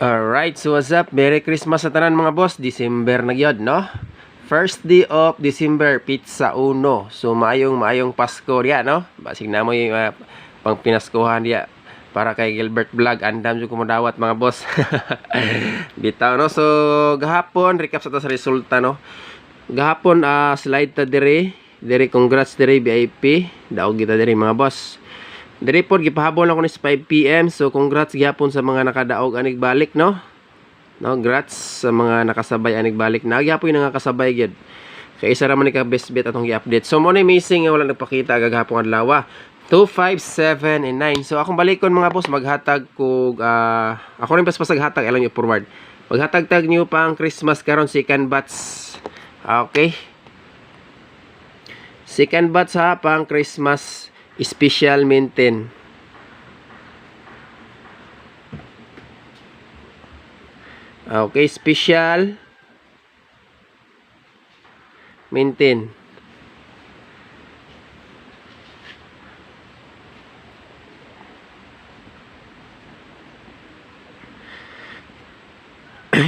Alright, so what's up? Merry Christmas sa tanan mga boss. December na gyud, no? First day of December, pizza uno. So maayong Pasko riya, no? Basig na mo yung pang pinaskuhan riya para kay Gilbert Vlog. Andam jud ko modawat mga boss. Bitaw, no? So gahapon recap sa ta sa resulta, no? Gahapon slide ta dire congrats dire VIP. Daog kita dire mga boss. Diri pod gipahabol ako ni 5 PM. So congrats gyapon sa mga nakadaog anig balik, no? No, congrats sa mga nakasabay anig balik. Nagyapon yung nakasabay gyud. Kay isa ra man ni ka best bet atong gi-update. So mo ni missing nga wala nagpakita gagahapon adlaw. 2, 5, 7 and 9. So akong balikon mga boss, maghatag kog ako rin pasag hatag alam niyo forward. Maghatag-tag niyo pang Christmas karon second batch. Okay. Second batch ha pang Christmas special maintain. Okay, special maintain.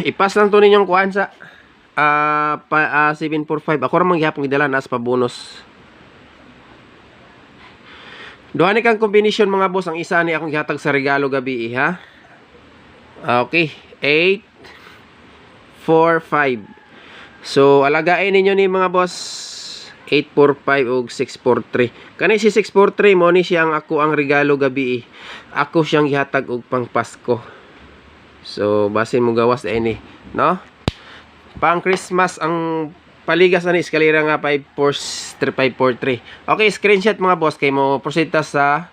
Ipas lang to ninyong kuan sa 745. Ako ra man gyapon gidala nas pa bonus. Duha ni kang combination mga boss, ang isa ni akong gihatag sa regalo gabi ha. Okay, 8 4 5. So alagain ninyo ni mga boss 845 ug 643. Kani si 643 mo ni siya ang ako ang regalo gabi. Ako siyang gihatag og pang Pasko. So basin mo gawas ini, no? Pang Christmas ang paligas na ni eskalera nga 543. Okay, screenshot mga boss kay mo proceed ta sa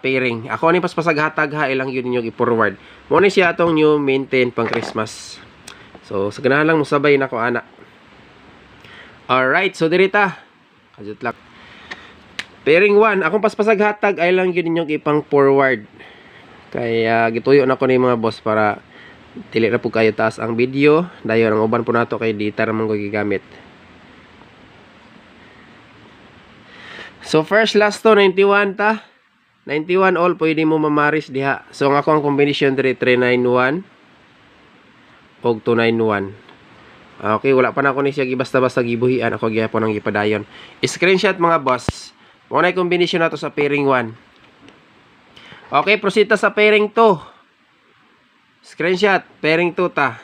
pairing. Ako ni paspasag hatag ha, ilang yun ninyo i-forward. Mo ni siya atong new maintain pang Christmas. So sa ganahan lang mo sabay na ko ana. Alright, so dirita. Kajut lang. Pairing 1, akong paspasag hatag ay lang yun ninyo ipang forward. Kaya gituyo na ko ni mga boss para dili na po kayo taas ang video. Dayon ang uban po nato kay data ramang ko gigamit. So first last to 91 ta. 91 all pwede mo mamaris diha. So ang ako ang combination dire 391 og 291. Okay, wala pa na ako ni siya gibasta-basta gibuhian, ako gyapon ang gipadayon. Screenshot mga boss. Mo na combination nato sa pairing 1. Okay, proceed ta sa pairing 2. Screenshot, pairing 2 ta.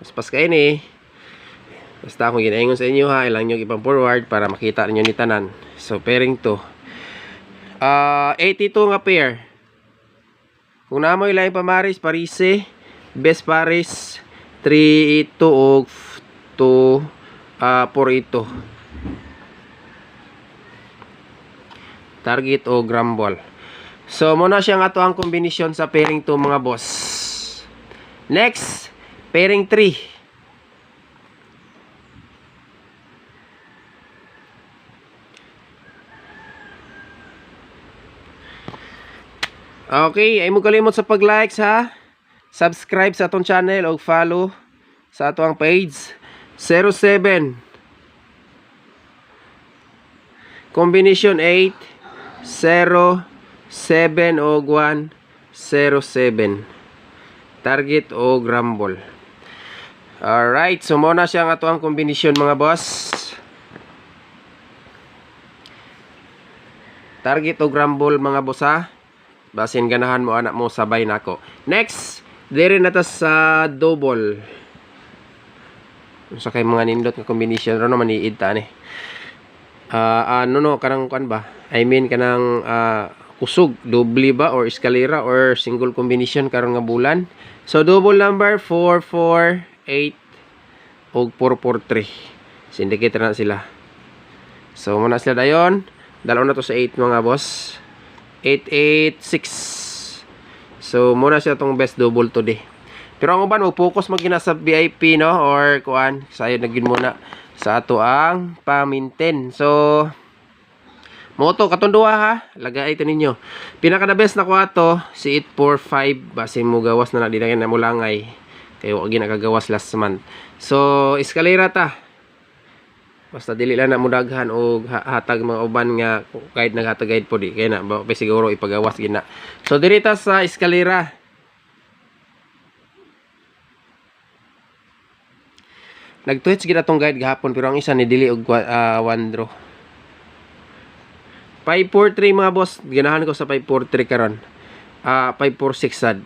Paspas kayo ni. Basta akong ginaingon sa inyo ha, ilang nyo ipang forward para makita ninyo ni tanan. So, pairing 2. 82 nga pair. Kung namoy lang pamaris, parise, best paris, 3 ito o 2, 4 ito. Target o grumble. So, muna siya nga to ang kombinasyon sa pairing 2 mga boss. Next, pairing 3. Okay, ay mo kalimot sa pag-like ha. Subscribe sa atong channel o follow sa atong page. 07. Combination 8, 0, 7 o 1, 0, 7. Target o grumble. Alright, so muna siya nga to ang kombinasyon mga boss. Target o grumble mga boss ha. Basin ganahan mo anak mo sabay nako. Next, dire na ta sa double. Sa kay mga nindot nga combination ro naman iid ta ni. Kanang kan ba? I mean kanang kusog, doble ba or eskalera or single combination karon nga bulan. So double number 448 og 443. Syndicate na sila. So muna sila dayon. Dalaw na to sa 8 mga boss. 886. So muna siya tong best double today. Pero ang uban mo focus magina sa VIP, no, or kuan sayo nagin muna sa ato ang pa-maintain. So moto katong duha ha, lagay ito ninyo. Pinaka the best na ko ato si 845 base mo gawas na di na mo langay. Kay wa gi nakagawas last month. So eskalera ta. Basta dili lang na mudaghan og hatag mga uban nga kahit naghatag guide po di kay na ba siguro ipagawas gina. So diri ta sa eskalera. Nag-tweets gid atong guide gahapon pero ang isa ni dili og wandro. 543 mga boss, ganahan ko sa 543 karon. 546 sad.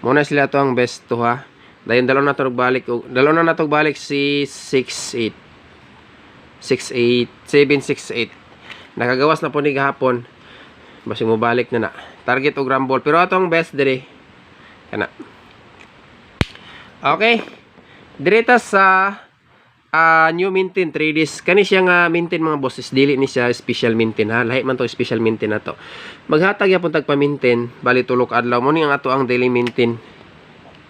Muna sila to ang best to ha. Dayon dalaw na tog balik si 68 768 nakagawas na po ni gahapon basi mo balik na target og rumble pero atong best diri kana okay diri ta sa new maintain 3 days kani siya nga maintain mga bosses dili ni siya special maintain ha lahi man to special maintain nato maghatag yapon tag pa-maintain bali tulok adlaw mo ni ang ato ang daily maintain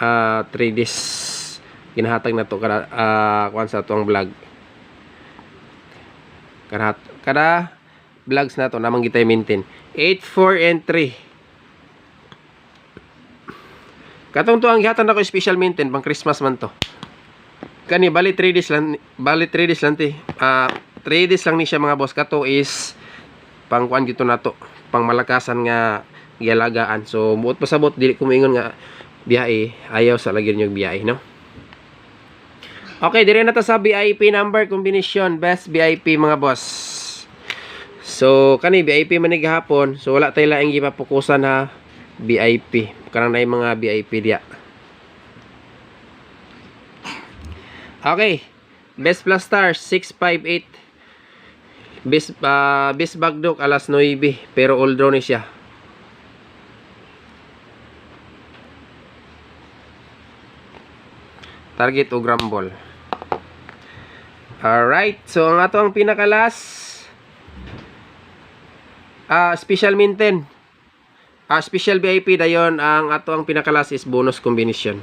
3 days ginahatag na to kada kuan sa tuang vlog kada vlogs na to namang gitay maintain 8, 4 and 3 katong to ang gihatag na ko special maintain pang Christmas man to kani bali 3 days lang ti 3 days lang ni siya mga boss kato is pang kuan gito nato pang malakasan nga gialagaan so buot pasabot dili ko moingon nga biyahe ayaw sa lagyan nyo biyahe no okay dire na to sa VIP number combination best VIP mga boss so kani VIP man gahapon so wala tay laing gipapukusan ha VIP kanang nay mga VIP dia okay best plus star 658 best bagdok alas 9 pero all draw ni siya target o grumble. Alright, so ang ato ang pinakalas special maintain special VIP dayon ang ato ang pinakalas is bonus combination.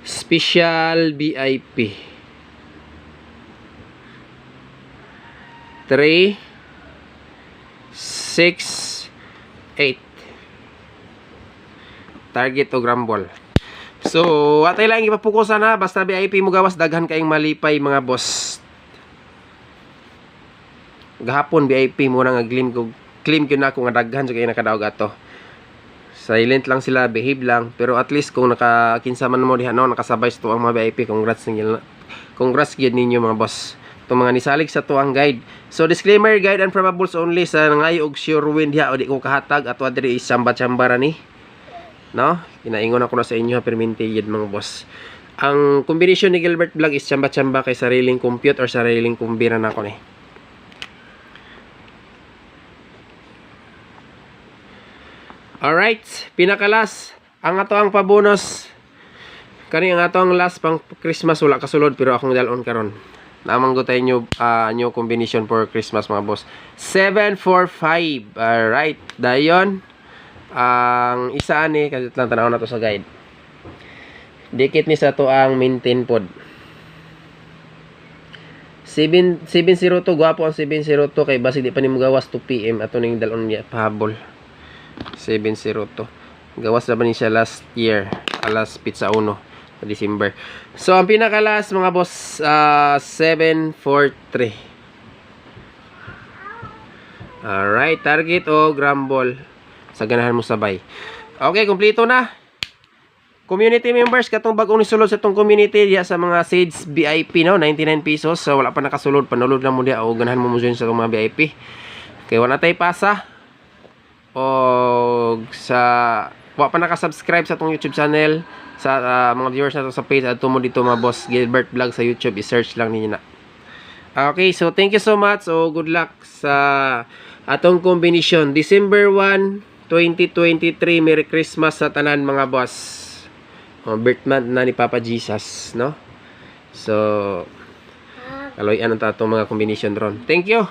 Special VIP 3 6 8 target o grumble so atay lang ipapukusan na basta VIP mo gawas daghan kayong malipay mga boss gahapon VIP mo na nga claim ko na kung daghan so kayo nakadaog ato silent lang sila behave lang pero at least kung nakakinsa man mo diha no nakasabay sa tuang mga VIP congrats gid ninyo mga boss itong mga nisalig sa tuang guide. So disclaimer, guide and probables only sa ngayo og sure win diha o di ko kahatag at diri is chamba-chamba ni. No? Inaingon ako na sa inyo ha permente yun mga boss. Ang combination ni Gilbert Vlog is chamba-chamba kay sariling compute or sariling kumbira na ako ni. Alright, pinakalas ang ato ang pabonus kani ang ato ang last pang Christmas wala kasulod pero akong dalon karon. Namang gutay nyo new combination for Christmas mga boss 745 alright dayon ang isa ani kasi lang tanaw na to sa guide dikit ni sa to ang maintain pod 702 gwapo ang 702 kay basig di pa nimo gawas 2 PM ato ning dalon niya pahabol 702 gawas na ba ni siya last year alas pizza 1 December. So ang pinakalas mga boss 743. Alright, target o grumble sa ganahan mo sabay. Okay, kumpleto na. Community members katong bagong nisulod sa tong community diya sa mga Sage VIP no 99 pesos. So wala pa nakasulod panulod na mo diya o ganahan mo join sa mga VIP. Kay wala tay pasa. O sa wa pa naka-subscribe sa tong YouTube channel sa mga viewers nato sa page adto mo dito mga boss Gilbert Vlog sa YouTube i-search lang ninyo na. Okay, so thank you so much. So good luck sa atong combination December 1, 2023. Merry Christmas sa tanan mga boss. Birth month na ni Papa Jesus, no? So kaloy ang tatong mga combination ron. Thank you.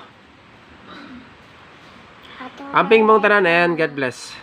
Amping mong tanan and God bless.